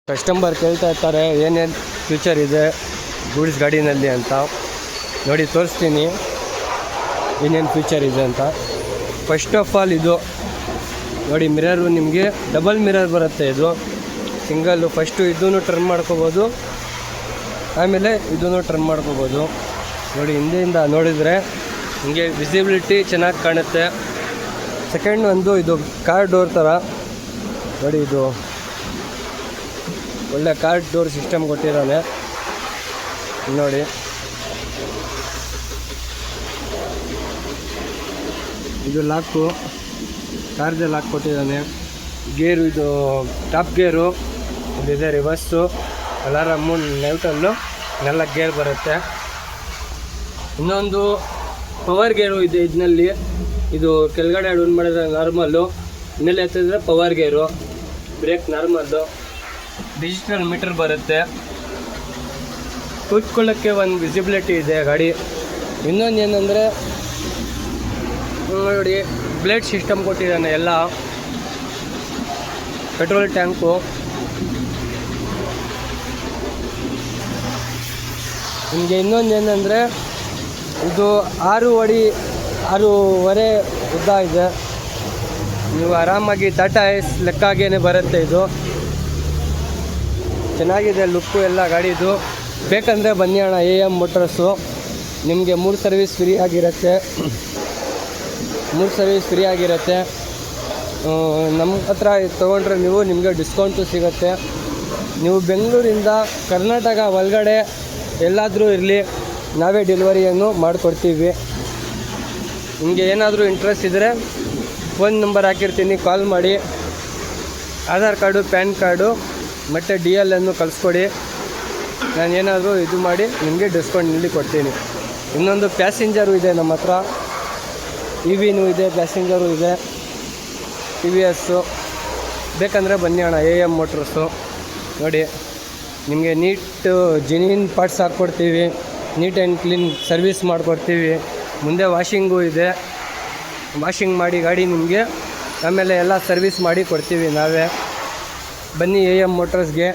Customer ಕೇಳ್ತಾ ಇರ್ತಾರೆ ಏನೇನು ಫ್ಯೂಚರ್ ಇದೆ ಗೂಡ್ಸ್ ಗಾಡಿನಲ್ಲಿ ಅಂತ. ನೋಡಿ ತೋರಿಸ್ತೀನಿ ಏನೇನು ಫ್ಯೂಚರ್ ಇದೆ ಅಂತ. ಫಸ್ಟ್ ಆಫ್ ಆಲ್ ಇದು ನೋಡಿ ಮಿರರು ನಿಮಗೆ ಡಬಲ್ ಮಿರರ್ ಬರುತ್ತೆ. ಇದು ಸಿಂಗಲ್ಲು. ಫಸ್ಟು ಇದನ್ನು ಟರ್ನ್ ಮಾಡ್ಕೋಬೋದು, ಆಮೇಲೆ ಇದನ್ನು ಟರ್ನ್ ಮಾಡ್ಕೋಬೋದು. ನೋಡಿ ಹಿಂದೆಯಿಂದ ನೋಡಿದರೆ ನಿಮಗೆ ವಿಸಿಬಿಲಿಟಿ ಚೆನ್ನಾಗಿ ಕಾಣುತ್ತೆ. ಸೆಕೆಂಡ್ ಒಂದು ಇದು ಕಾರ್ ಡೋರ್ ಥರ ನೋಡಿ, ಇದು ಒಳ್ಳೆ ಕಾರ್ ಡೋರ್ ಸಿಸ್ಟಮ್ ಕೊಟ್ಟಿದ್ದಾನೆ ನೋಡಿ. ಇದು ಲಾಕು, ಕಾರ್ದೆ ಲಾಕ್ ಕೊಟ್ಟಿದ್ದಾನೆ. ಗೇರು ಇದು ಟಾಪ್ ಗೇರು, ಇದಿದೆ ರಿವರ್ಸು, ಅಲಾರಾಮು, ನ್ಯೂಟ್ರಲ್ಲು, 4 ಗೇರ್ ಬರುತ್ತೆ. ಇನ್ನೊಂದು ಪವರ್ ಗೇರು ಇದೆ ಇದರಲ್ಲಿ. ಇದು ಕೆಳಗಡೆ ಡೌನ್ ಮಾಡಿದ್ರೆ ನಾರ್ಮಲ್ಲು, ಇನ್ನೆಲ್ಲ ಎತ್ತಿದ್ರೆ power gear. Brake normal. Digital meter ಬರುತ್ತೆ. ಕೂತ್ಕೊಳ್ಳೋಕ್ಕೆ ಒಂದು ವಿಸಿಬಿಲಿಟಿ ಇದೆ ಗಾಡಿ. ಇನ್ನೊಂದು ಏನಂದರೆ ನೋಡಿ ಬ್ಲೇಡ್ ಸಿಸ್ಟಮ್ ಕೊಟ್ಟಿದ್ದಾನೆ. ಎಲ್ಲ ಪೆಟ್ರೋಲ್ ಟ್ಯಾಂಕು. ನಿಮಗೆ ಇನ್ನೊಂದು ಏನಂದರೆ ಇದು 6.5 ಉದ್ದ ಇದೆ. ನೀವು ಆರಾಮಾಗಿ ಟಾಟಾ ಎಸ್ ಲೆಕ್ಕಾಗೇ ಬರುತ್ತೆ. ಇದು ಚೆನ್ನಾಗಿದೆ ಲುಕ್ಕು ಎಲ್ಲ ಗಾಡಿದು. ಬೇಕಂದರೆ ಬನ್ನಿ ಅಣ್ಣ AM ಮೋಟರ್ಸು. ನಿಮಗೆ 3 ಸರ್ವಿಸ್ ಫ್ರೀ ಆಗಿರುತ್ತೆ. 3 ಸರ್ವಿಸ್ ಫ್ರೀ ಆಗಿರುತ್ತೆ. ನಮ್ಮ ಹತ್ರ ತೊಗೊಂಡ್ರೆ ನಿಮಗೆ ಡಿಸ್ಕೌಂಟು ಸಿಗುತ್ತೆ. ನೀವು ಬೆಂಗಳೂರಿಂದ ಕರ್ನಾಟಕ ಒಳಗಡೆ ಎಲ್ಲಾದರೂ ಇರಲಿ, ನಾವೇ ಡೆಲಿವರಿಯನ್ನು ಮಾಡಿಕೊಡ್ತೀವಿ. ನಿಮಗೆ ಏನಾದರೂ ಇಂಟ್ರೆಸ್ಟ್ ಇದ್ದರೆ ಫೋನ್ ನಂಬರ್ ಹಾಕಿರ್ತೀನಿ, ಕಾಲ್ ಮಾಡಿ. ಆಧಾರ್ ಕಾರ್ಡು, ಪ್ಯಾನ್ ಕಾರ್ಡು ಮತ್ತು DL ಅನ್ನು ಕಳಿಸ್ಕೊಡಿ. ನಾನು ಏನಾದರೂ ಇದು ಮಾಡಿ ನಿಮಗೆ ಡಿಸ್ಕೌಂಟ್ ನೀಡಿ ಕೊಡ್ತೀನಿ. ಇನ್ನೊಂದು ಪ್ಯಾಸೆಂಜರು ಇದೆ ನಮ್ಮ ಹತ್ರ. EVನೂ ಇದೆ, ಪ್ಯಾಸೆಂಜರು ಇದೆ, TVS. ಬೇಕಂದರೆ ಬನ್ನಿ ಅಣ್ಣ AM ಮೋಟ್ರಸ್ಸು. ನೋಡಿ ನಿಮಗೆ ಜೆನ್ಯೂನ್ ಪಾರ್ಟ್ಸ್ ಹಾಕ್ಕೊಡ್ತೀವಿ. ನೀಟ್ ಆ್ಯಂಡ್ ಕ್ಲೀನ್ ಸರ್ವಿಸ್ ಮಾಡಿಕೊಡ್ತೀವಿ. ಮುಂದೆ ವಾಷಿಂಗು ಇದೆ. ವಾಷಿಂಗ್ ಮಾಡಿ ಗಾಡಿ ನಿಮಗೆ ಆಮೇಲೆ ಎಲ್ಲ ಸರ್ವಿಸ್ ಮಾಡಿ ಕೊಡ್ತೀವಿ ನಾವೇ. ಬನ್ನಿ AM ಮೋಟರ್ಸ್ಗೆ.